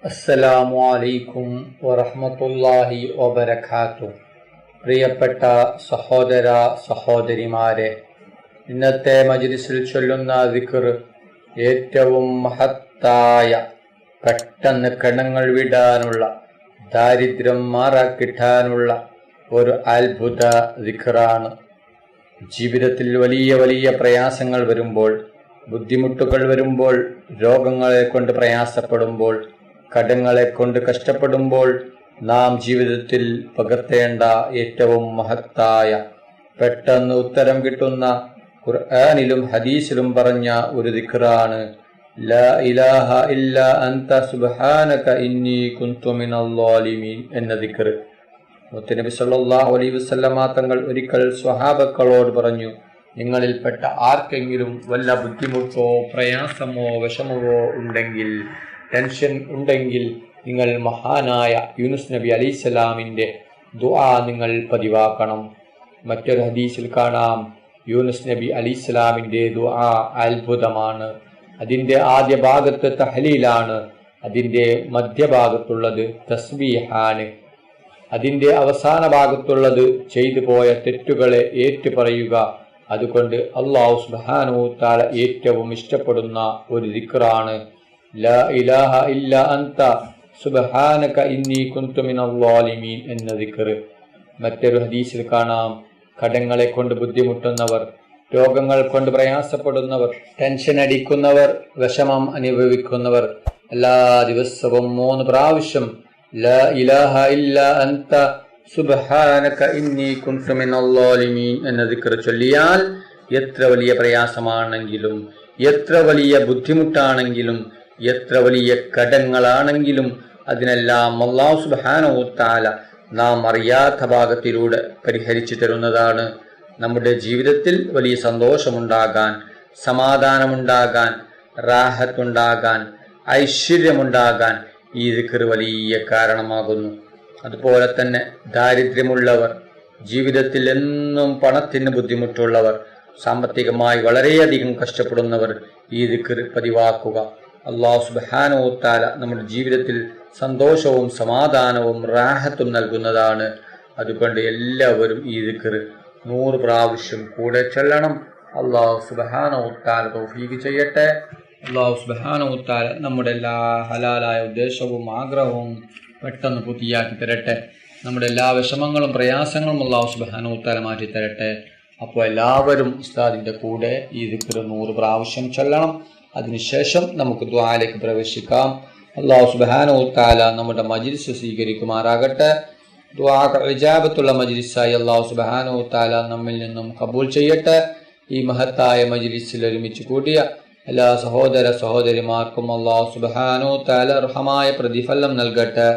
അസ്സലാമു അലൈക്കും വറഹ്മത്തുള്ളാഹി വബറകാതുഹു. പ്രിയപ്പെട്ട സഹോദര സഹോദരിമാരെ, ഇന്നത്തെ മജ്ലിസിൽ ചൊല്ലുന്ന ദിക്ർ ഏറ്റവും മഹത്തായ, പെട്ടെന്ന് കണങ്ങൾ വിടാനുള്ള, ദാരിദ്ര്യം മാറാക്കിട്ടാനുള്ള ഒരു അത്ഭുത ദിക്റാണ്. ജീവിതത്തിൽ വലിയ വലിയ പ്രയാസങ്ങൾ വരുമ്പോൾ, ബുദ്ധിമുട്ടുകൾ വരുമ്പോൾ, രോഗങ്ങളെ കൊണ്ട് പ്രയാസപ്പെടുമ്പോൾ, കടങ്ങളെ കൊണ്ട് കഷ്ടപ്പെടുമ്പോൾ നാം ജീവിതത്തിൽ പകർത്തേണ്ട ഏറ്റവും മഹത്തായ, പെട്ടെന്ന് ഉത്തരം കിട്ടുന്ന, ഖുർആനിലും ഹദീസിലും പറഞ്ഞ ഒരു ദിക്റാണ് ലാ ഇലാഹ ഇല്ലാ അൻത സുബ്ഹാനക ഇന്നി കുൻതു മിനൽ ളാലിമീൻ എന്ന ദിക്ർ. മുത്തുനബി സല്ലല്ലാഹു അലൈഹി വസല്ലമ തങ്ങൾ ഒരിക്കൽ സ്വഹാബക്കളോട് പറഞ്ഞു, നിങ്ങളിൽപ്പെട്ട ആർക്കെങ്കിലും വല്ല ബുദ്ധിമുട്ടോ പ്രയാസമോ വിഷമമോ ഉണ്ടെങ്കിൽ, ടെൻഷൻ ഉണ്ടെങ്കിൽ, നിങ്ങൾ മഹാനായ യൂനുസ് നബി അലൈഹിസ്സലാമിൻ്റെ ദുആ നിങ്ങൾ പതിവാക്കണം. മറ്റൊരു ഹദീസിൽ കാണാം, യൂനുസ് നബി അലൈഹിസ്സലാമിൻ്റെ ദുആ അത്ഭുതമാണ്. അതിൻ്റെ ആദ്യ ഭാഗത്ത് തഹ്ലീലാണ്, അതിൻ്റെ മധ്യഭാഗത്തുള്ളത് തസ്ബീഹാണ്, അതിൻ്റെ അവസാന ഭാഗത്തുള്ളത് ചെയ്തു പോയ തെറ്റുകളെ ഏറ്റുപറയുക. അതുകൊണ്ട് അല്ലാഹു സുബ്ഹാനഹു തആല ഏറ്റവും ഇഷ്ടപ്പെടുന്ന ഒരു ദിക്റാണ് ലാ ഇലാഹ ഇല്ലാ അൻത സുബ്ഹാനക ഇന്നി കുൻതു മിനൽ ളാലിമീൻ എന്ന ദിക്ർ. മറ്റൊരു ഹദീസിൽ കാണാം, കടങ്ങളെ കൊണ്ട് ബുദ്ധിമുട്ടുന്നവർ, രോഗങ്ങൾ കൊണ്ട് പ്രയാസപ്പെടുന്നവർ, ടെൻഷൻ അടിക്കുന്നവർ, വിഷമം അനുഭവിക്കുന്നവർ എല്ലാ ദിവസവും 3 പ്രാവശ്യം ലാ ഇലാഹ ഇല്ലാ അൻത സുബ്ഹാനക ഇന്നി കുൻതു മിനൽ ളാലിമീൻ എന്ന ദിക്ർ ചൊല്ലിയാൽ എത്ര വലിയ പ്രയാസമാണെങ്കിലും, എത്ര വലിയ ബുദ്ധിമുട്ടാണെങ്കിലും, എത്ര വലിയ കടങ്ങളാണെങ്കിലും അതിനെല്ലാം അല്ലാഹു സുബ്ഹാനഹു തആല നാം അറിയാത്ത ഭാഗത്തിലൂടെ പരിഹരിച്ചു തരുന്നതാണ്. നമ്മുടെ ജീവിതത്തിൽ വലിയ സന്തോഷമുണ്ടാകാൻ, സമാധാനമുണ്ടാകാൻ, റാഹത്തുണ്ടാകാൻ, ഐശ്വര്യമുണ്ടാകാൻ ഈ ദിക്ർ വലിയ കാരണമാകുന്നു. അതുപോലെ തന്നെ ദാരിദ്ര്യമുള്ളവർ, ജീവിതത്തിൽ എന്നും പണത്തിന് ബുദ്ധിമുട്ടുള്ളവർ, സാമ്പത്തികമായി വളരെയധികം കഷ്ടപ്പെടുന്നവർ ഈ ദിക്ർ പതിവാക്കുക. അല്ലാഹു സുബ്ഹാനഹു തആല നമ്മുടെ ജീവിതത്തിൽ സന്തോഷവും സമാധാനവും റാഹത്തും നൽകുന്നതാണ്. അതുകൊണ്ട് എല്ലാവരും ഈ ദിക്ർ 100 പ്രാവശ്യം കൂടെ ചൊല്ലണം. അല്ലാഹു സുബ്ഹാനഹു തആല തൗഫീഖ് ചെയ്യട്ടെ. അല്ലാഹു സുബ്ഹാനഹു തആല നമ്മുടെ എല്ലാ ഹലാലായ ഉദ്ദേശവും ആഗ്രഹവും പെട്ടെന്ന് പൂർത്തിയാക്കി തരട്ടെ. നമ്മുടെ എല്ലാ വിഷമങ്ങളും പ്രയാസങ്ങളും അല്ലാഹു സുബ്ഹാനഹു തആല മാറ്റി തരട്ടെ. അപ്പോൾ എല്ലാവരും ഉസ്താദിൻ്റെ കൂടെ ഈ ദിക്ർ 100 പ്രാവശ്യം ചൊല്ലണം. അതിനുശേഷം നമുക്ക് ദുആയിലേക്ക് പ്രവേശിക്കാം. അല്ലാഹു സുബ്ഹാനഹു തആല നമ്മുടെ മജ്ലിസ് സ്വീകരിക്കുമാറാകട്ടെ. ദുആ ഇജാബത്തുള്ള മജ്ലിസായി അല്ലാഹു സുബ്ഹാനഹു തആല നമ്മിൽ നിന്നും കബൂൽ ചെയ്യട്ടെ. ഈ മഹത്തായ മജ്ലിസിൽ ഒരുമിച്ച് കൂടിയ എല്ലാ സഹോദര സഹോദരിമാർക്കും അല്ലാഹു സുബ്ഹാനഹു തആല അർഹമായ പ്രതിഫലം നൽകട്ടെ.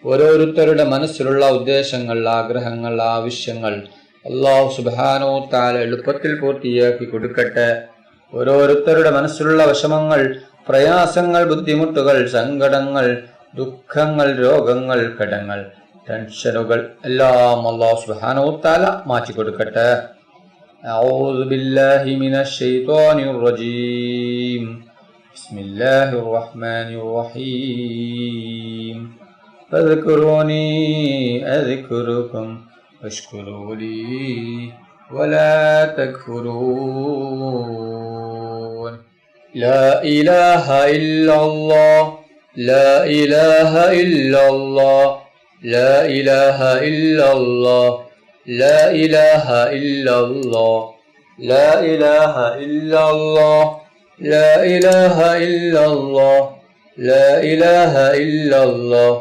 ഓരോരുത്തരുടെ മനസ്സിലുള്ള ഉദ്ദേശങ്ങൾ, ആഗ്രഹങ്ങൾ, ആവശ്യങ്ങൾ അല്ലാഹു സുബ്ഹാനഹു തആല എളുപ്പത്തിൽ പൂർത്തിയാക്കി കൊടുക്കട്ടെ. ഓരോരുത്തരുടെ മനസ്സിലുള്ള വിഷമങ്ങൾ, പ്രയാസങ്ങൾ, ബുദ്ധിമുട്ടുകൾ, സങ്കടങ്ങൾ, ദുഃഖങ്ങൾ, രോഗങ്ങൾ, കടങ്ങൾ, ടെൻഷനുകൾ എല്ലാം അല്ലാഹു സുബ്ഹാനഹു തആല മാറ്റി കൊടുക്കട്ടെ. അഊദു ബില്ലാഹി മിനശ് ശൈത്വാനിർ റജീം. ബിസ്മില്ലാഹിർ റഹ്മാനിർ റഹീം. ഫദ്കുറൂനി അദ്കുറുകും വഷ്കുറൂലി വലാ തക്ഫുറൂൻ. ലാ ഇലാഹ ഇല്ലല്ലാഹ് ലാ ഇലാഹ ഇല്ലല്ലാഹ് ലാ ഇലാഹ ഇല്ലല്ലാഹ് ലാ ഇലാഹ ഇല്ലല്ലാഹ് ലാ ഇലാഹ ഇല്ലല്ലാഹ് ലാ ഇലാഹ ഇല്ലല്ലാഹ് ലാ ഇലാഹ ഇല്ലല്ലാഹ്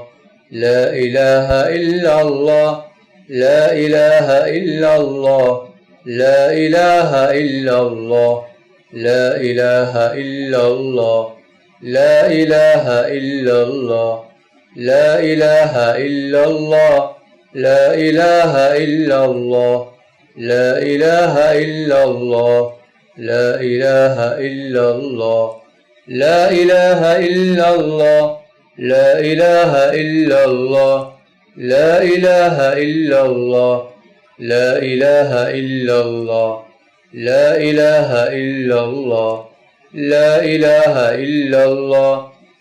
ലാ ഇലാഹ ഇല്ലല്ലാഹ് ലാ ഇലാഹ ഇല്ലല്ലാഹ് ലാ ഇലാഹ ഇല്ലല്ലാഹ് ലാ ഇലാഹ ഇല്ലല്ലാഹ് ലാ ഇലാഹ ഇല്ലല്ലാഹ് لا إله إلا الله لا إله إلا الله لا إله إلا الله لا إله إلا الله لا إله إلا الله لا إله إلا الله لا إله إلا الله لا إله إلا الله لا إله إلا الله لا إله إلا الله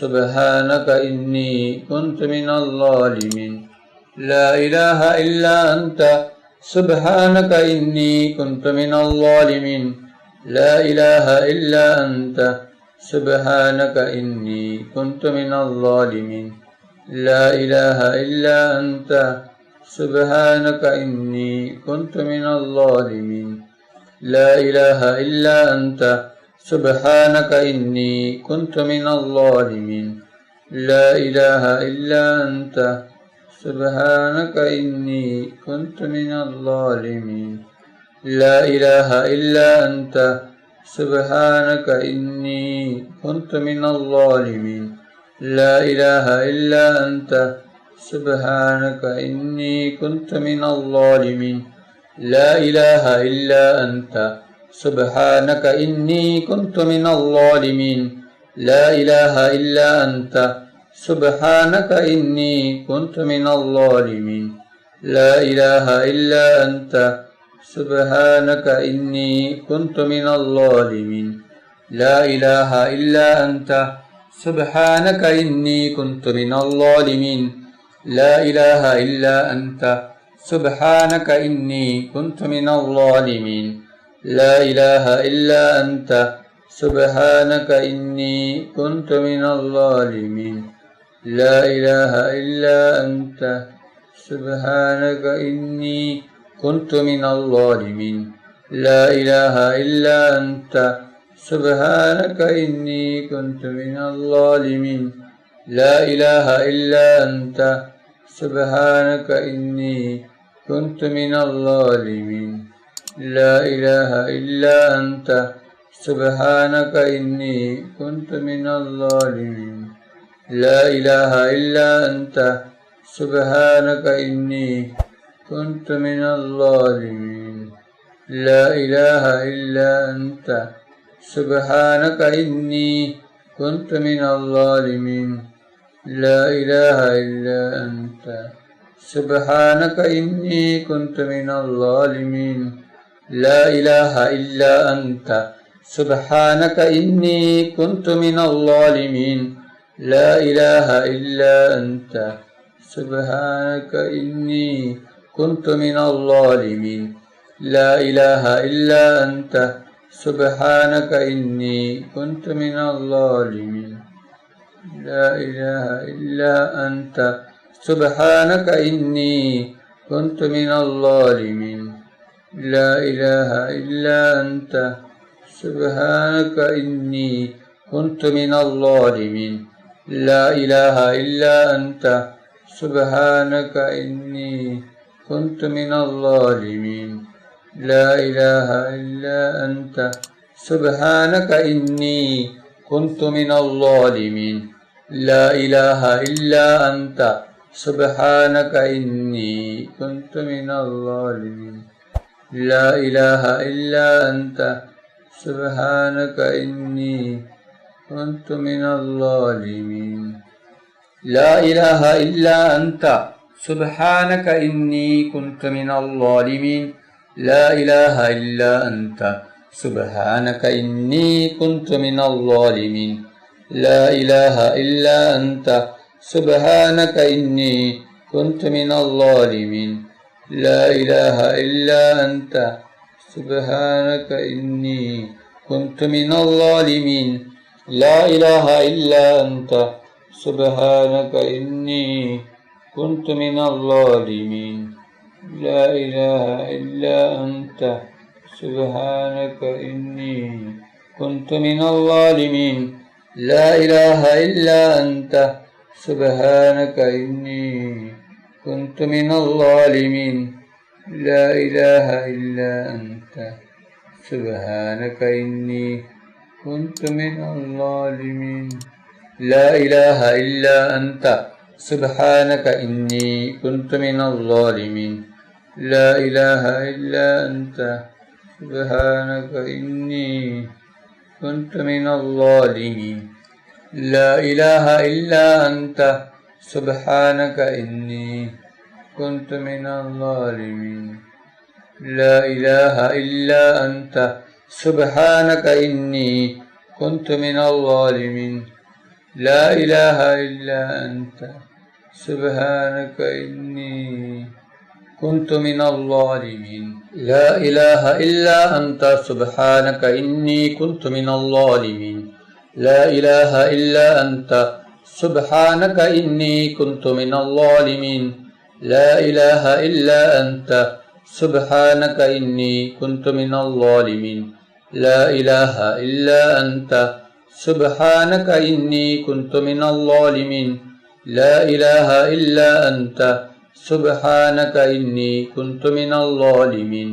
سبحانك إني كنت من الظالمين لا إله إلا أنت سبحانك إني كنت من الظالمين لا إله إلا أنت سبحانك إني كنت من الظالمين لا إله إلا أنت سبحانك إني كنت من الظالمين لا إله إلا أنت سبحانك إني كنت من الظالمين لا إله إلا أنت سبحانك إني كنت من الظالمين لا إله إلا أنت سبحانك إني كنت من الظالمين لا إله إلا أنت سبحانك إني كنت من الظالمين لا إله إلا أنت سبحانك إني كنت من الظالمين لا إله إلا أنت سبحانك إني كنت من الظالمين لا إله إلا أنت سبحانك إني كنت من الظالمين لا إله إلا أنت سبحانك إني كنت من الظالمين لا إله إلا أنت سبحانك إني كنت من الظالمين لا إله إلا أنت سبحانك إني كنت من الظالمين لا إله إلا أنت سبحانك إني كنت من الظالمين لا إله إلا أنت سبحانك إني كنت من الظالمين لا إله إلا أنت سبحانك إني كنت من الظالمين لا إله إلا أنت سبحانك إني كنت من الظالمين لا إله إلا أنت سبحانك إني كنت من الظالمين لا إله إلا أنت سبحانك إني كنت من الظالمين لا إله إلا أنت سبحانك إني كنت من الظالمين لا إله إلا أنت سبحانك إني كنت من الظالمين لا إله إلا أنت سبحانك إني كنت من الظالمين لا إله إلا أنت سبحانك إني كنت من الظالمين لا إله إلا أنت سبحانك إني كنت من الظالمين لا إله إلا أنت سبحانك إني كنت من الظالمين لا إله إلا أنت سبحانك إني كنت من الظالمين لا إله إلا أنت سبحانك إني كنت من الظالمين لا إله إلا أنت سبحانك إني كنت من الظالمين لا إله إلا أنت سبحانك إني كنت من الظالمين لا إله إلا أنت سبحانك إني كنت من الظالمين لا إله إلا أنت سبحانك إني كنت من الظالمين لا إله إلا أنت سبحانك إني كنت من الظالمين لا إله إلا أنت سبحانك إني كنت من الظالمين لا إله إلا أنت سبحانك إني كنت من الظالمين لا إله إلا أنت سبحانك إني كنت من الظالمين لا إله إلا أنت سبحانك إني كنت من الظالمين لا إله إلا أنت سبحانك إني كنت من الظالمين لا إله إلا أنت سبحانك إني كنت من الظالمين لا إله إلا أنت سبحانك إني كنت من الظالمين لا إله إلا أنت سبحانك إني كنت من الظالمين لا إله إلا أنت سبحانك إني كنت من الظالمين لا إله إلا أنت سبحانك إني كنت من الظالمين لا إله إلا أنت سبحانك إني كنت من الظالمين لا إله إلا أنت سبحانك إني كنت من الظالمين لا إله إلا أنت سبحانك إني كنت من الظالمين لا إله إلا أنت سبحانك إني كنت من الظالمين لا إله إلا أنت سبحانك إني كنت من الظالمين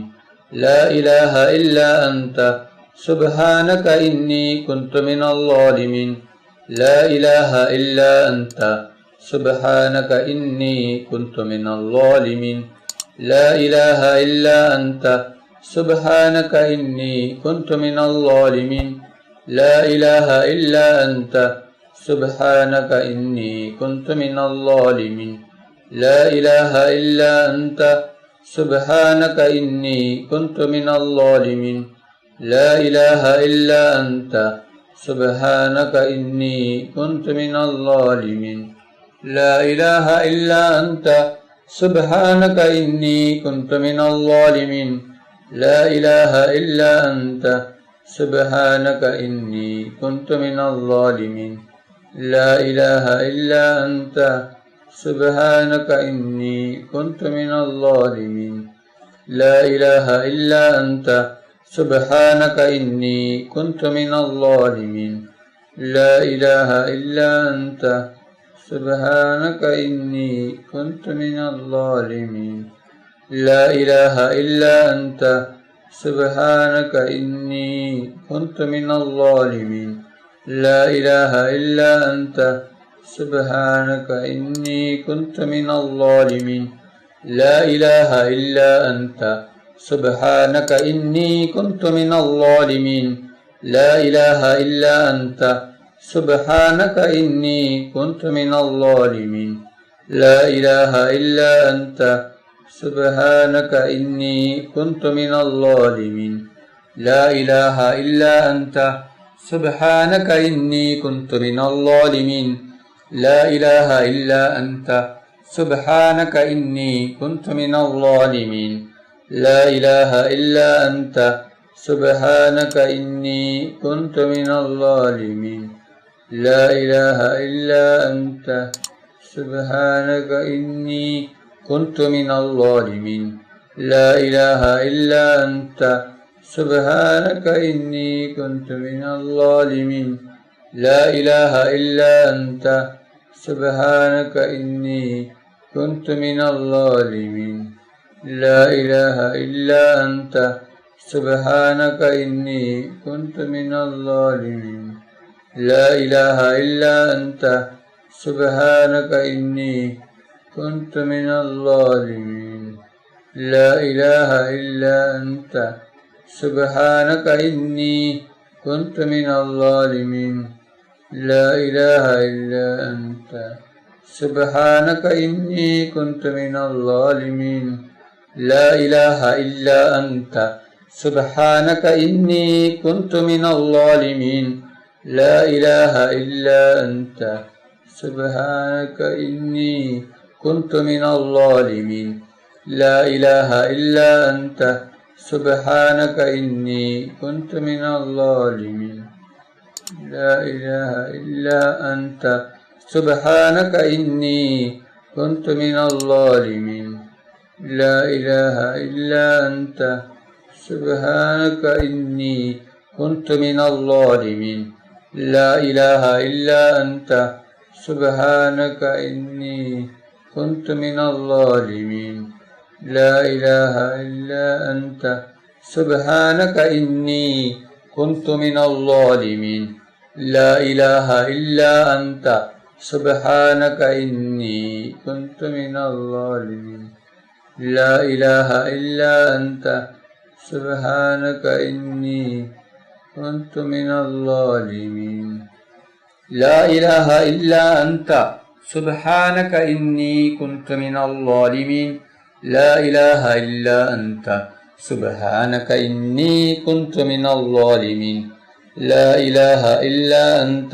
لا إله إلا أنت سبحانك إني كنت من الظالمين لا إله إلا أنت سبحانك إني كنت من الظالمين لا إله إلا أنت سبحانك إني كنت من الظالمين لا إله إلا أنت سبحانك إني كنت من الظالمين لا إله إلا أنت سبحانك إني كنت من الظالمين لا إله إلا أنت سبحانك إني كنت من الظالمين لا إله إلا أنت سبحانك إني كنت من الظالمين لا إله إلا أنت سبحانك إني كنت من الظالمين لا إله إلا أنت سبحانك إني كنت من الظالمين لا إله إلا أنت سبحانك إني كنت من الظالمين لا إله إلا أنت سبحانك إني كنت من الظالمين لا إله إلا أنت سبحانك إني كنت من الظالمين لا إله إلا أنت سبحانك إني كنت من الظالمين لا إله إلا أنت سبحانك إني كنت من الظالمين لا إله إلا أنت سبحانك إني كنت من الظالمين لا إله إلا أنت سبحانك إني كنت من الظالمين لا إله إلا أنت سبحانك إني كنت من الظالمين لا إله إلا أنت سبحانك إني كنت من الظالمين لا إله إلا أنت سبحانك إني كنت من الظالمين لا إله إلا أنت سبحانك إني كنت من الظالمين لا إله إلا أنت سبحانك إني كنت من الظالمين لا إله إلا أنت سبحانك إني كنت من الظالمين لا إله إلا أنت سبحانك إني كنت من الظالمين لا إله إلا أنت سبحانك إني كنت من الظالمين لا إله إلا أنت سبحانك إني كنت من الظالمين لا إله إلا أنت سبحانك إني كنت من الظالمين لا إله إلا أنت سبحانك إني كنت من الظالمين لا إله إلا أنت سبحانك إني كنت من الظالمين لا إله إلا أنت سبحانك إني كنت من الظالمين لا إله إلا أنت سبحانك إني كنت من الظالمين لا إله إلا أنت سبحانك إني كنت من الظالمين لا إله إلا أنت سبحانك إني كنت من الظالمين لا إله إلا أنت سبحانك إني كنت من الظالمين لا إله إلا أنت سبحانك إني كنت من الظالمين لا إله إلا أنت سبحانك إني كنت من الظالمين لا إله إلا أنت سبحانك إني كنت من الظالمين لا إله إلا أنت سبحانك إني كنت من الظالمين لا إله إلا أنت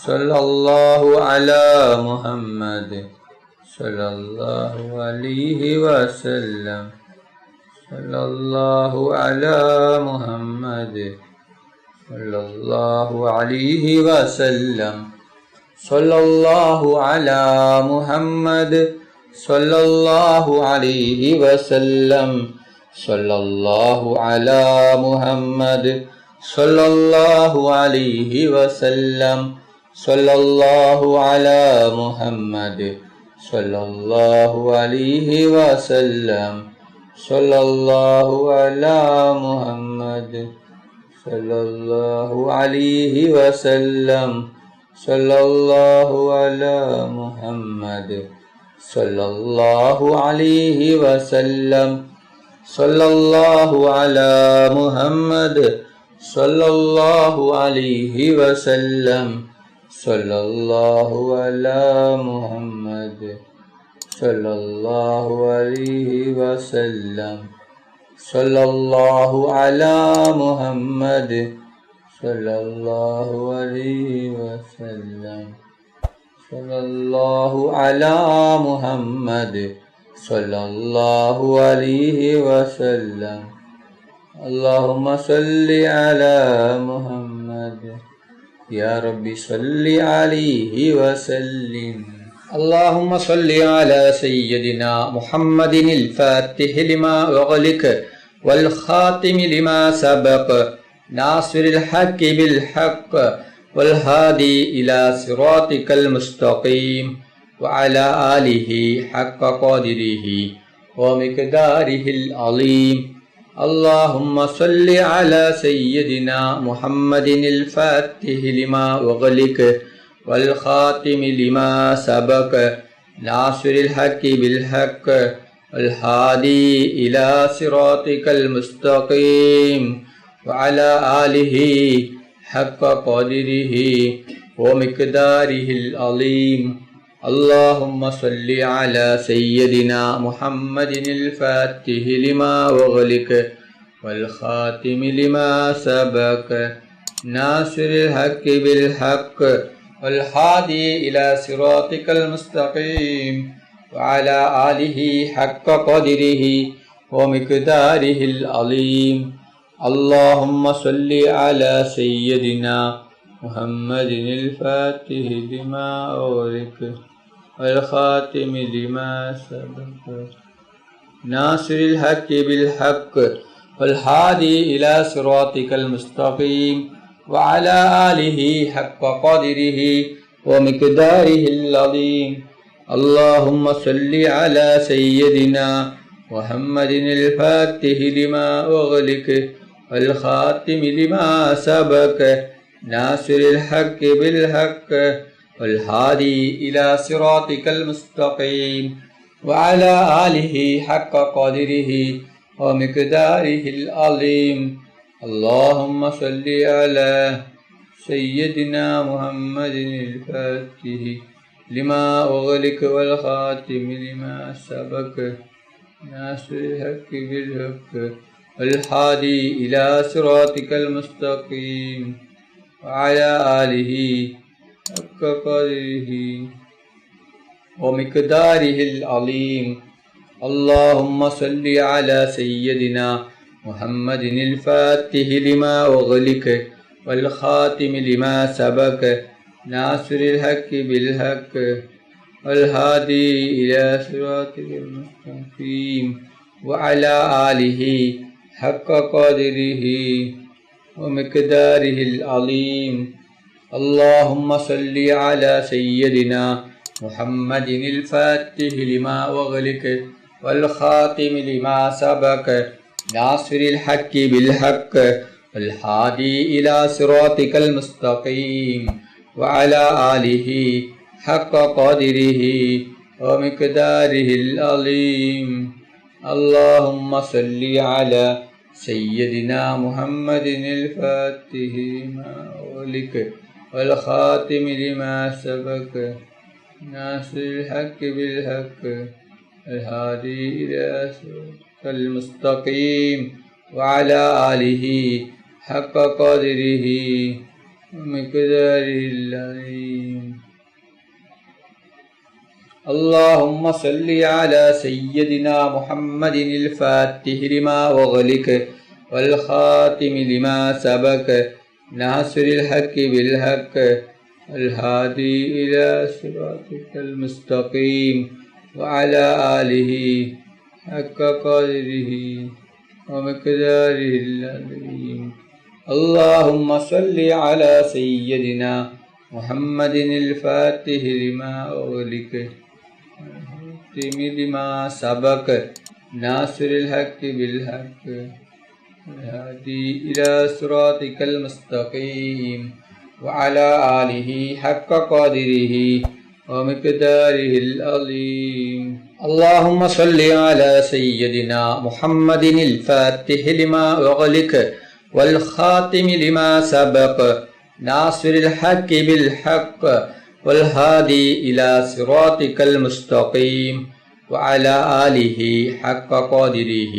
صلى الله على محمد صلى الله عليه وسلم صلى الله على محمد صلى الله عليه وسلم صلى الله على محمد صلى الله عليه وسلم صلى الله على محمد صلى الله عليه وسلم صلى الله على محمد صلى الله عليه وسلم صلى الله على محمد صلى الله عليه وسلم صلى الله على محمد صلى الله عليه وسلم صلى الله على محمد صلى الله عليه وسلم صلى الله على محمد صلى الله عليه وسلم صلى الله على محمد صلى الله عليه وسلم صلى الله على محمد صلى الله عليه وسلم اللهم صل على محمد يا رب صل عليه وسلم اللهم صل على سيدنا محمد الفاتح لما أغلق والخاتم لما سبق ناصر الحق بالحق والهادي إلى صراطك المستقيم وعلى آله حق قدره ومقداره العظيم اللهم صل على سيدنا محمد الفاتح لما أغلق والخاتم لما سبق ناصر الحق بالحق والهادي إلى صراطك المستقيم وعلى آله حق قدره ومقداره العظيم اللهم صل على سيدنا محمد الفاتح لما أغلق والخاتم لما سبق ناصر الحق بالحق والهادي إلى صراطك المستقيم وعلى آله حق قدره ومقداره العظيم اللهم صل على سيدنا محمد الفاتح لما أغلق والخاتم لما سبق ناصر الحق بالحق والهادي إلى صراطك المستقيم وعلى آله حق قدره ومقداره العظيم اللهم صل على سيدنا محمد الفاتح لما أغلق والخاتم لما سبق ناصر الحق بالحق والهادي إلى صراطك المستقيم وعلى آله حق قدره ومقداره العظيم اللهم صل على سيدنا محمد الفاتح لما أغلق والخاتم لما سبق ناصر الحق بالحق والهادي إلى صراطك المستقيم وعلى آله حق قدره ومقداره العظيم اللهم صل على سيدنا محمد الفاتح لما أغلق والخاتم لما سبق ناصر الحق بالحق والهادي إلى صراطك المستقيم وعلى آله حق قدره ومقداره العظيم اللهم صل على سيدنا محمد الفاتح لما أغلق والخاتم لما سبق ناصر الحق بالحق والهادي إلى صراطك المستقيم وعلى آله حق قدره ومقداره العظيم اللهم صل على سيدنا محمد الفاتح لما أغلق والخاتم لما سبق ناصر الحق بالحق الهادي إلى صراطك المستقيم وعلى آله حق قدره ومقداره العظيم. اللهم صل على سيدنا محمد الفاتح لما أغلق والخاتم لما سبق ناصر الحق بالحق الهادي إلى صراطك المستقيم وعلى آله حق قدره ومقداره العظيم. اللهم صل على سيدنا محمد الفاتح لما أغلق والخاتم لما سبق ناصر الحق بالحق الهادي إلى صراطك المستقيم وعلى آله حق قدره ومقداره العظيم. اللهم صل على سيدنا محمد الفاتح لما أغلق والخاتم لما سبق ناصر الحق بالحق والهادي إلى صراطك المستقيم وعلى آله حق قدره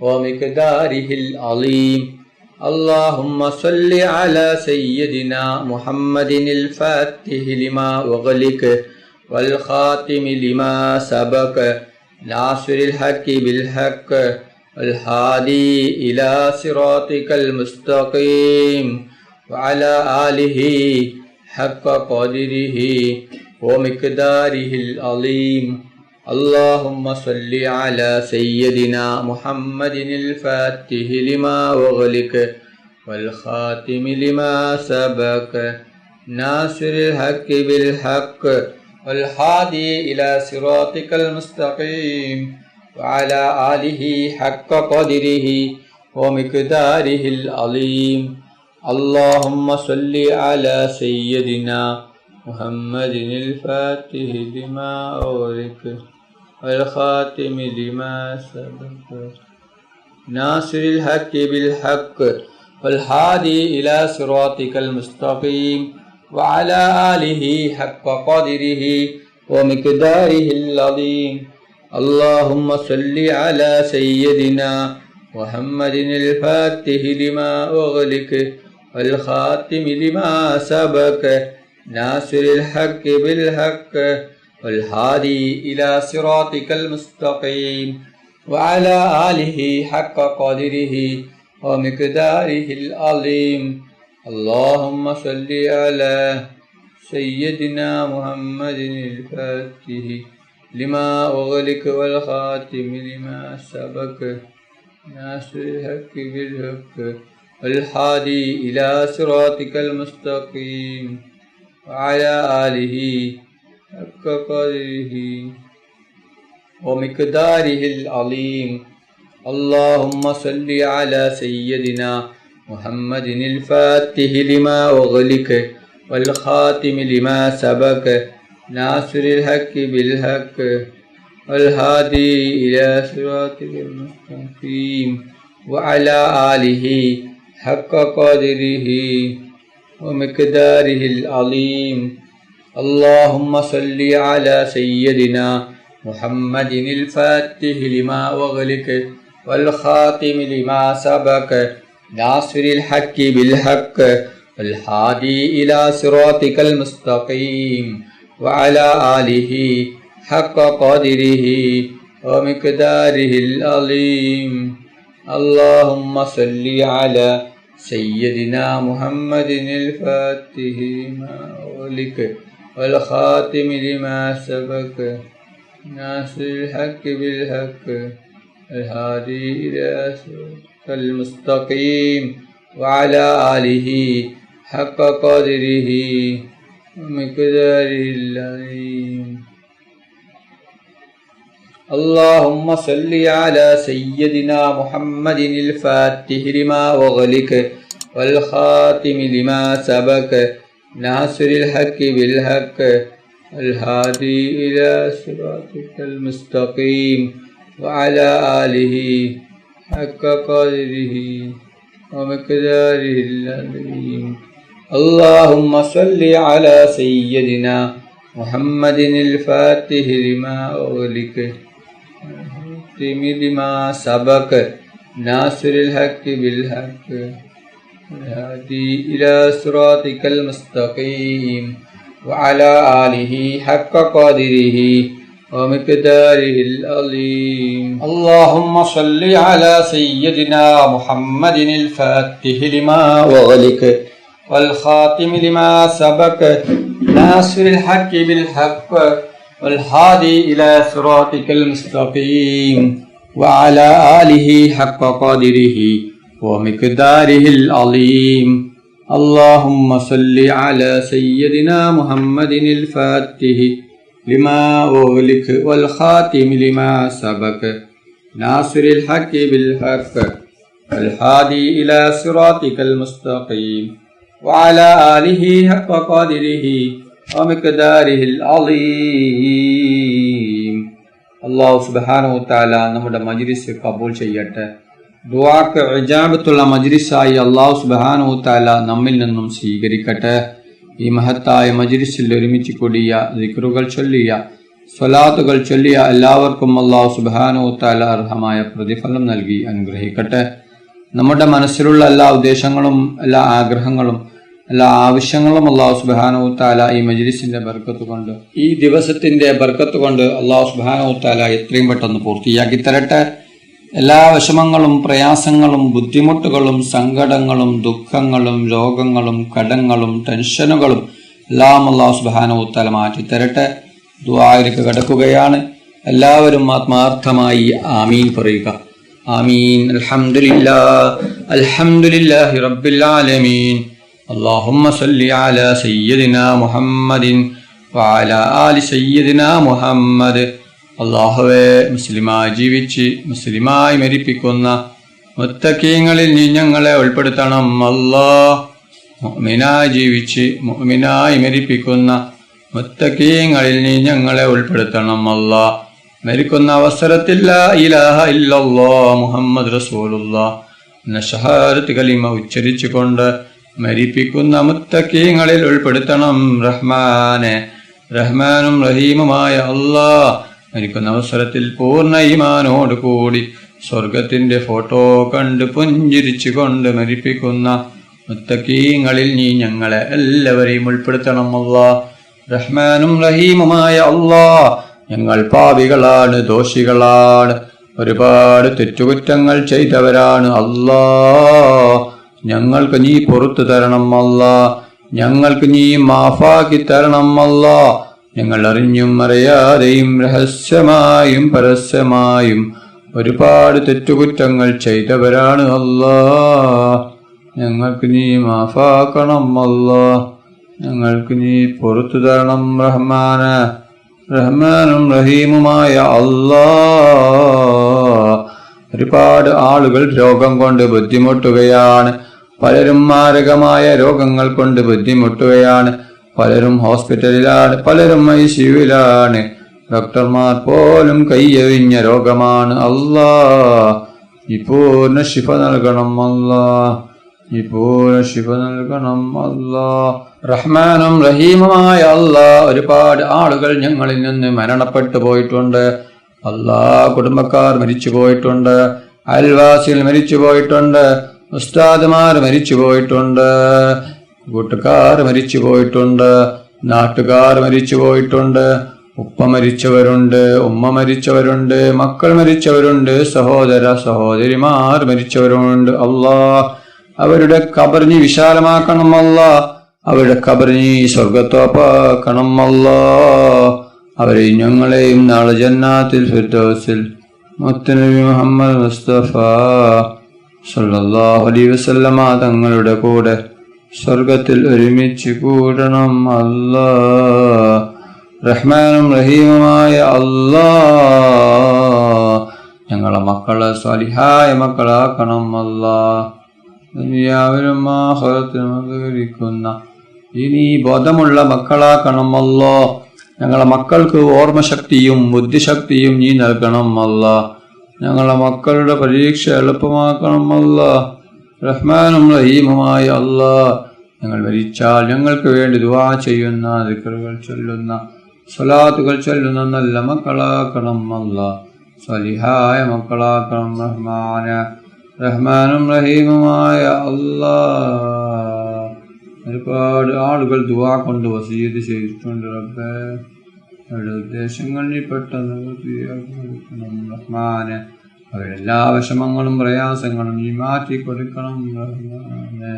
ومقداره العظيم. اللهم صل على سيدنا محمد الفاتح لما أغلق والخاتم لما سبق ناصر الحق بالحق الهادي إلى صراطك المستقيم وعلى آله حق قدره ومقداره العظيم. اللهم صل على سيدنا محمد الفاتح لما أغلق والخاتم لما سبق ناصر الحق بالحق والهادي إلى صراطك المستقيم وعلى آله حق قدره ومقداره العظيم. اللهم صل على سيدنا محمد الفاتح لما أغلق والخاتم لما سبق ناصر الحق بالحق والهادي إلى صراطك المستقيم وعلى آله حق قدره ومقداره العظيم. اللهم صل على سيدنا محمد الفاتح لما أغلق والخاتم لما سبق ناصر الحق بالحق والهادي إلى صراطك المستقيم وعلى آله حق قدره ومقداره العظيم. اللهم صل على سيدنا محمد الفاتح لما أغلق والخاتم لما سبق ناصر الحق بالحق والهادي إلى صراطك المستقيم وعلى آله حق قدره ومقداره العظيم. اللهم صل على سيدنا محمد الفاتح لما أغلق والخاتم لما سبق ناصر الحق بالحق والهادي إلى صراطك المستقيم وعلى آله حق قدره ومقداره العظيم. اللهم صل على سيدنا محمد الفاتح لما أغلق والخاتم لما سبق ناصر الحق بالحق والهادي إلى صراطك المستقيم وعلى آله حق قدره ومقداره العظيم. اللهم صل على سيدنا محمد الفاتح لما أغلق والخاتم لما سبق ناصر الحق بالحق الهادي إلى صراطك المستقيم وعلى آله حق قدره ومقداره العظيم. اللهم صل على سيدنا محمد الفاتح لما أغلق والخاتم لما سبق ناصر الحق بالحق الهادي إلى صراطك المستقيم وعلى آله حق قدره ومقداره العظيم. اللهم صل على سيدنا محمد الفاتح لما أغلق والخاتم لما سبق ناصر الحق بالحق الهادي إلى صراطك المستقيم وعلى آله حق قدره ومقداره العظيم. اللهم صل على سيدنا محمد الفاتح لما أغلق والخاتم لما سبق ناصر الحق بالحق والهادي إلى صراطك المستقيم وعلى آله حق قدره ومقداره العظيم. اللهم صل على سيدنا محمد الفاتح لما أغلق والخاتم لما سبق ناصر الحق بالحق والهادي إلى صراطك المستقيم وعلى آله حق قدره ومقداره العظيم. അല്ലാഹു സുബ്ഹാനഹു തആല നമ്മുടെ മജ്ലിസ് കബൂൽ ചെയ്യട്ടെ. ദുആക്ക് ഇജാബത്തുള്ള മജ്ലിസായി അല്ലാഹു സുബ്ഹാനഹു തആല നമ്മിൽ നിന്നും സ്വീകരിക്കട്ടെ. ഈ മഹത്തായ മജ്ലിസിൽ ഒരുമിച്ച് കൂടിയ ദിക്റുകൾ ചൊല്ലിയ സ്വലാത്തുകൾ ചൊല്ലിയ എല്ലാവർക്കും അല്ലാഹു സുബ്ഹാനഹു തആല അർഹമായ പ്രതിഫലം നൽകി അനുഗ്രഹിക്കട്ടെ. നമ്മുടെ മനസ്സിലുള്ള എല്ലാ ഉദ്ദേശങ്ങളും എല്ലാ ആഗ്രഹങ്ങളും എല്ലാ ആവശ്യങ്ങളും അല്ലാഹു സുബ്ഹാനഹു തആല ഈ മജ്ലിസിന്റെ ബർക്കത്ത് കൊണ്ട് ഈ ദിവസത്തിന്റെ ബർക്കത്ത് കൊണ്ട് അല്ലാഹു സുബ്ഹാനഹു തആല എത്രയും പെട്ടെന്ന് പൂർത്തിയാക്കി തരട്ടെ. എല്ലാ വിഷമങ്ങളും പ്രയാസങ്ങളും ബുദ്ധിമുട്ടുകളും സങ്കടങ്ങളും ദുഃഖങ്ങളും രോഗങ്ങളും കടങ്ങളും ടെൻഷനുകളും എല്ലാം അല്ലാഹു സുബ്ഹാനഹു തആല മാറ്റി തരട്ടെ. ദുആയിലേക്ക് കടക്കുകയാണ്. എല്ലാവരും ആത്മാർത്ഥമായി ആമീൻ പറയുക. ആമീൻ. അൽഹംദുലില്ലാഹി റബ്ബിൽ ആലമീൻ. اللهم صل على سيدنا محمد وعلى آل سيدنا محمد. അല്ലാഹുവേ, മുസ്ലിമായി ജീവിച്ച് മുസ്ലിമായി മരിപ്പിക്കുന്ന മുത്തഖീങ്ങളിൽ നീ ഞങ്ങളെ ഉൾപ്പെടുത്തണം. അല്ലാഹ്, മുഅ്മിനായി ജീവിച്ച് മുഅ്മിനായി മരിപ്പിക്കുന്ന മുത്തഖീങ്ങളിൽ നീ ഞങ്ങളെ ഉൾപ്പെടുത്തണം. അല്ലാഹ്, മരിക്കുന്ന അവസരത്തിൽ ലാ ഇലാഹ ഇല്ലല്ലാഹ് മുഹമ്മദ് റസൂലുള്ളാഹ് എന്ന ഷഹാദത്ത് കലിമ ഉച്ചരിച്ചുകൊണ്ട് മരിപ്പിക്കുന്ന മുത്തഖീങ്ങളിൽ ഉൾപ്പെടുത്തണം. റഹ്മാനെ, റഹ്മാനും റഹീമുമായ അല്ലാഹ്, മരിക്കുന്ന അവസരത്തിൽ പൂർണ്ണ ഈമാനോട് കൂടി സ്വർഗത്തിന്റെ ഫോട്ടോ കണ്ട് പുഞ്ചിരിച്ചു കൊണ്ട് മരിപ്പിക്കുന്ന മുത്തഖീങ്ങളിൽ നീ ഞങ്ങളെ എല്ലാവരെയും ഉൾപ്പെടുത്തണം. അല്ലാഹ്, റഹ്മാനും റഹീമുമായ അല്ലാഹ്, ഞങ്ങൾ പാപികളാണ്, ദോഷികളാണ്, ഒരുപാട് തെറ്റുകുറ്റങ്ങൾ ചെയ്തവരാണ്. അല്ലാഹ്, ഞങ്ങൾക്ക് നീ പുറത്തു തരണം. അല്ലാഹ്, ഞങ്ങൾക്ക് നീ മാഫാക്കി തരണം. അല്ലാഹ്, ഞങ്ങൾ അറിഞ്ഞും അറിയാതെയും രഹസ്യമായും പരസ്യമായും ഒരുപാട് തെറ്റുകുറ്റങ്ങൾ ചെയ്തവരാണ്. അല്ലാഹ്, ഞങ്ങൾക്ക് നീ മാഫാക്കണം. അല്ലാഹ്, ഞങ്ങൾക്ക് നീ പുറത്തു തരണം. റഹ്മാനെ, റഹ്മാനും റഹീമുമായ അല്ലാഹ്, ഒരുപാട് ആളുകൾ രോഗം കൊണ്ട് ബുദ്ധിമുട്ടുകയാണ്. പലരും മാരകമായ രോഗങ്ങൾ കൊണ്ട് ബുദ്ധിമുട്ടുകയാണ്. പലരും ഹോസ്പിറ്റലിലാണ്, പലരും ICUവിലാണ്. ഡോക്ടർമാർ പോലും കൈയൊഴിഞ്ഞ രോഗമാണ്. അല്ലാഹ്, ഈ പൂർണ്ണ ശിഫ നൽകണം. അല്ലാഹ്, ഈ പൂർണ്ണ ശിഫ നൽകണം. അല്ലാഹ്, റഹ്മാനും റഹീമുമായ അല്ലാഹ്, ഒരുപാട് ആളുകൾ ഞങ്ങളിൽ നിന്ന് മരണപ്പെട്ടു പോയിട്ടുണ്ട്. അല്ലാഹ്, കുടുംബക്കാർ മരിച്ചു പോയിട്ടുണ്ട്, അയൽവാസികൾ മരിച്ചു പോയിട്ടുണ്ട്, ഉസ്താദുമാർ മരിച്ചു പോയിട്ടുണ്ട്, കൂട്ടുകാർ മരിച്ചു പോയിട്ടുണ്ട്, നാട്ടുകാർ മരിച്ചു പോയിട്ടുണ്ട്, ഉപ്പ മരിച്ചവരുണ്ട്, ഉമ്മ മരിച്ചവരുണ്ട്, മക്കൾ മരിച്ചവരുണ്ട്, സഹോദര സഹോദരിമാർ മരിച്ചവരുണ്ട്. അല്ലാഹ്, അവരുടെ ഖബർ നീ വിശാലമാക്കണം. അല്ലാഹ്, അവരുടെ ഖബർ നീ സ്വർഗത്തോപ്പാക്കണം. അല്ലാഹ്, അവരെയും ഞങ്ങളെയും നാളെ ജന്നാത്തിൽ ഫിർദൗസിൽ മുത്തുനബി മുഹമ്മദ് മുസ്തഫ സല്ലല്ലാഹു അലൈഹി വസല്ലമ തങ്ങളുടെ കൂടെ സ്വർഗത്തിൽ ഒരുമിച്ച് കൂടണം. അല്ലാഹ്, റഹ്മാനും റഹീമുമായ അല്ലാഹ്, ഞങ്ങളെ മക്കളെ സ്വാലിഹായ മക്കളാക്കണം. അല്ലാഹ്, ദുനിയാവിലും ആഖിറത്തിലും ഉപകരിക്കുന്ന ഇനി ബോധമുള്ള മക്കളാക്കണം. അല്ലാഹ്, ഞങ്ങളെ മക്കൾക്ക് ഓർമ്മശക്തിയും ബുദ്ധിശക്തിയും നീ നൽകണം. അല്ലാഹ്, ഞങ്ങളെ മക്കളുടെ പരീക്ഷ എളുപ്പമാക്കണം. അല്ലാഹ്, റഹ്മാനും റഹീമുമായ അല്ലാഹ്, ഞങ്ങൾ മരിച്ചാൽ ഞങ്ങൾക്ക് വേണ്ടി ദുആ ചെയ്യുന്ന, ദിക്റുകൾ ചൊല്ലുന്ന, സ്വലാത്തുകൾ ചൊല്ലുന്ന നല്ല മക്കളാക്കണം. അല്ലാഹ്, സ്വലിഹായ മക്കളാക്കണം. റഹ്മാനെ, റഹ്മാനും റഹീമുമായ അല്ലാഹ്. ഒരുപാട് ആളുകൾ ദുആ കൊണ്ട് വസിയ്യത്ത് ചെയ്തിട്ടുണ്ട് റബ്ബേ. അവരുടെ ഉദ്ദേശങ്ങൾ നീ പെട്ടെന്ന് പൂർത്തിയാക്കണം റഹ്മാനെ. അവരുടെ എല്ലാ വിഷമങ്ങളും പ്രയാസങ്ങളും നീ മാറ്റി കൊടുക്കണം റഹ്മാനെ.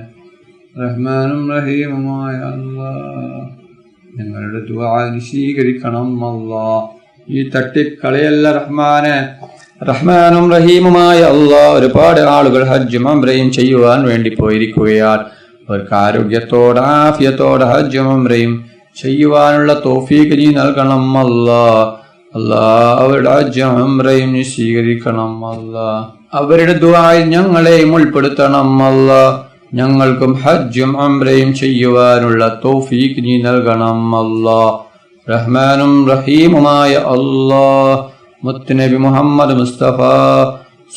റഹ്മാനും റഹീമുമായ അല്ലാഹ്, ഞങ്ങളുടെ ദുആ നീ സ്വീകരിക്കണം അല്ലാഹ്. ഈ തട്ടിക്കളയല്ല റഹ്മാനെ. റഹ്മാനും റഹീമുമായ അല്ലാഹ്, ഒരുപാട് ആളുകൾ ഹജ്ജും ഉംറയും ചെയ്യുവാൻ വേണ്ടി പോയിരിക്കുകയാണ്. അവർക്ക് ആരോഗ്യത്തോടെ ആഫിയത്തോടെ ഹജ്ജും ഉംറയും ചെയ്യുവാനുള്ള തൗഫീഖ് നീ നൽകണം അല്ലാഹ്. അല്ലാഹ്, അവരുടെ ഹജ്ജും ഉംറയും നീ സ്വീകരിക്കണം അല്ലാഹ്. അവരുടെ ദുആയിൽ ഞങ്ങളെയും ഉൾപ്പെടുത്തണം അല്ലാഹ്. ഞങ്ങൾക്കും ഹജ്ജും ഉംറയും ചെയ്യുവാനുള്ള തൗഫീഖ് നീ നൽകണം അല്ലാഹ്. റഹ്മാനും റഹീമുമായ അല്ലാഹ്, മുത്തുനബി മുഹമ്മദ് മുസ്തഫ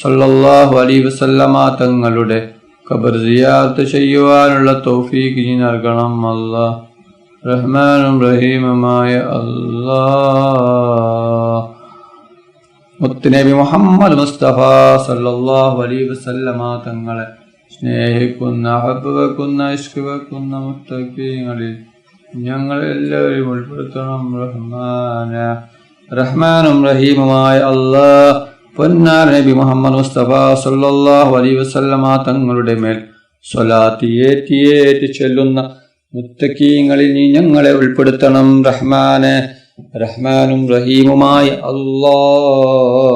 സല്ലല്ലാഹു അലൈഹി വസല്ലമ തങ്ങളുടെ ഖബർ സിയാറത്ത് ചെയ്യുവാനുള്ള തൗഫീഖ് നീ നൽകണം അല്ലാഹ്. റഹ്മാനും റഹീമുമായ അല്ലാഹ്, മുത്തുനബി മുഹമ്മദ് മുസ്തഫ സല്ലല്ലാഹു അലൈഹി വസല്ലമ തങ്ങളെ സ്നേഹിക്കുന്ന ഹബ്ബ് വെക്കുന്ന ഇഷ്ക് വെക്കുന്ന മുത്തഖീങ്ങളിൽ ഞങ്ങളെല്ലാവരും ഉൾപ്പെടുത്തണം റഹ്മാനെ. റഹ്മാനും റഹീമുമായ അല്ലാഹ്, പൊന്നാർ നബി മുഹമ്മദ് മുസ്തഫ സല്ലല്ലാഹു അലൈഹി വസല്ലമ തങ്ങളുടെ മേൽ സ്വലാത്ത് ഏറ്റി ചൊല്ലുന്ന മുത്തഖീങ്ങളിൽ നീ ഞങ്ങളെ ഉൾപ്പെടുത്തണം റഹ്മാനെ. റഹ്മാനും റഹീമുമായ അല്ലാഹ്,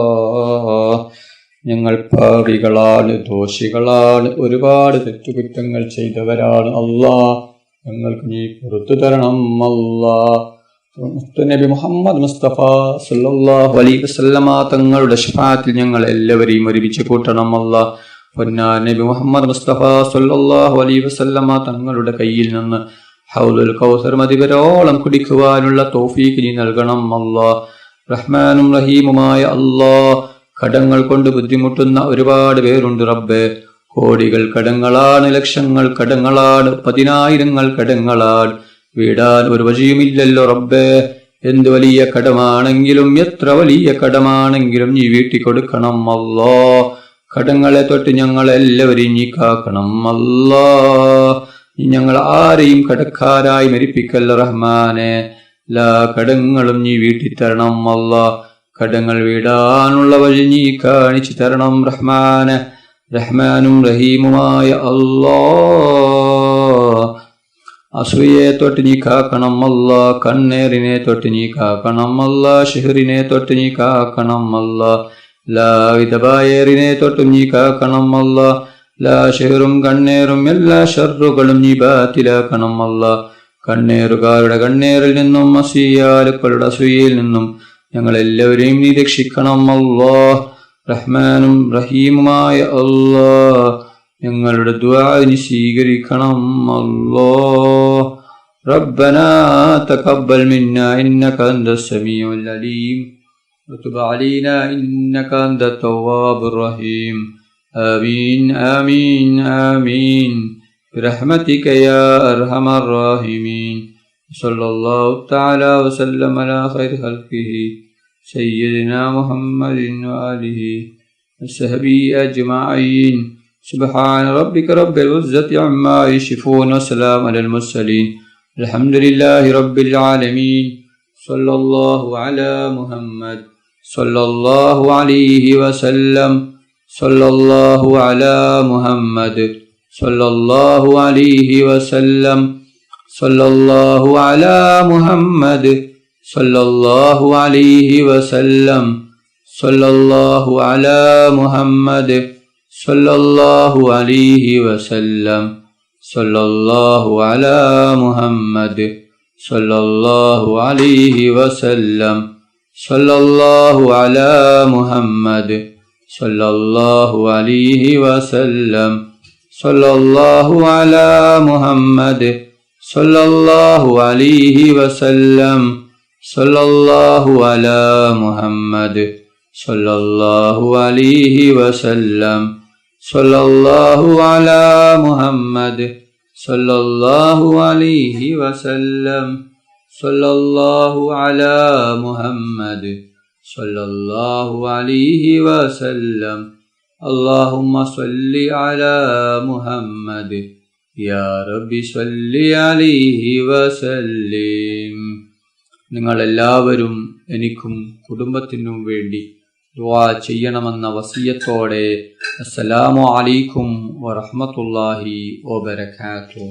ഞങ്ങൾ പാപികളാണ്, ദോഷികളാണ്, ഒരുപാട് തെറ്റുകുറ്റങ്ങൾ ചെയ്തവരാണ് അല്ലാഹ്. ഞങ്ങൾക്ക് നീ പുറത്തു തരണം അല്ലാഹ്. നബി മുഹമ്മദ് മുസ്തഫ സല്ലല്ലാഹു അലൈഹി വസല്ലമ തങ്ങളുടെ ശഫാഅത്തിൽ ഞങ്ങൾ എല്ലാവരെയും ഒരുമിച്ച് കൂട്ടണം അല്ലാഹ്. പൊന്നാർ നബി മുഹമ്മദ് മുസ്തഫ സല്ലല്ലാഹു അലൈഹി വസല്ലമ തങ്ങളുടെ കയ്യിൽ നിന്ന് ഹൗലുൽ കൗസർ മതിവരോളം കുടിക്കുവാനുള്ള തൗഫീഖ് നീ നൽകണം അല്ലാഹ്. റഹ്മാനും റഹീമുമായ അല്ലാഹ്, കടങ്ങൾ കൊണ്ട് ബുദ്ധിമുട്ടുന്ന ഒരുപാട് പേരുണ്ട് റബ്ബേ. കോടികൾ കടങ്ങളാണ്, ലക്ഷങ്ങൾ കടങ്ങളാണ്, പതിനായിരങ്ങൾ കടങ്ങളാണ്. വീടാൻ ഒരു വഴിയുമില്ലല്ലോ റബ്ബേ. എന്ത് വലിയ കടമാണെങ്കിലും എത്ര വലിയ കടമാണെങ്കിലും നീ വീട്ടി കൊടുക്കണം അല്ലാഹ്. കടങ്ങളെ തൊട്ട് ഞങ്ങളെല്ലാവരെയും നീ കാക്കണം അല്ലാഹ്. നീ ഞങ്ങൾ ആരെയും കടക്കാരായി മരിപ്പിക്കല്ല റഹ്മാനെ. എല്ലാ കടങ്ങളും നീ വീട്ടിത്തരണം അല്ലാഹ്. കടങ്ങൾ വീടാനുള്ള വഴി നീ കാണിച്ചു തരണം റഹ്മാനെ. റഹ്മാനും റഹീമുമായ അല്ലാഹ്, അസൂയയെ തൊട്ട് നീ കാക്കണം അല്ലാഹ്. കണ്ണേറിനെ തൊട്ട് നീ കാക്കണം അല്ലാഹ്. ഷിഹറിനെ തൊട്ട് നീ കാക്കണം അല്ലാഹ്. എല്ലാവിധ ബായേറിനെ തൊട്ടും നീ കാക്കണം അല്ലാഹ്. എല്ലാ ഷിഹറും കണ്ണേറും എല്ലാ ഷർറുകളും നീ ബാത്തിലാക്കണം അല്ലാഹ്. കണ്ണേറുകാരുടെ കണ്ണേറിൽ നിന്നും അസൂയാലുക്കളുടെ അസൂയയിൽ നിന്നും ഞങ്ങളെല്ലാവരെയും നീ രക്ഷിക്കണം അല്ലാഹ്. റഹ്മാനും റഹീമുമായ അല്ലാഹ്, ഞങ്ങളുടെ ദുആ നീ സ്വീകരിക്കണം അല്ലാഹ്. റബ്ബനാ തഖബ്ബൽ മിന്നാ ഇന്നക അൻതസ് സമീഉൽ അലീം വതുബ് അലൈനാ ഇന്നക അൻതത് തവ്വാബുർ റഹീം. ആമീൻ ആമീൻ ആമീൻ برحمتك يا أرحم الراحمين. صلى الله تعالى وسلم على خير خلقه سيدنا محمد وآله وصحبه أجمعين. سبحان ربك رب العزة عما يصفون وسلام على المرسلين الحمد لله رب العالمين. صلى الله على محمد صلى الله عليه وسلم. صلى الله على محمد صلى الله عليه وسلم. صلى الله على محمد صلى الله عليه وسلم. صلى الله على محمد صلى الله عليه وسلم. صلى الله على محمد صلى الله عليه وسلم. صلى الله على محمد صلى الله عليه وسلم. صلى الله على محمد صلى الله عليه وسلم. صلى الله على محمد صلى الله عليه وسلم. صلى الله على محمد صلى الله عليه وسلم. صلى الله على محمد صلى الله عليه وسلم. اللهم صل على محمد يا رب صل عليه وسلم. നിങ്ങളെല്ലാവരും എനിക്കും കുടുംബത്തിനും വേണ്ടി ദുആ ചെയ്യണമെന്ന വസിയത്തോടെ അസ്സലാമു അലൈക്കും വറഹ്മത്തുള്ളാഹി വബറകാതുഹു.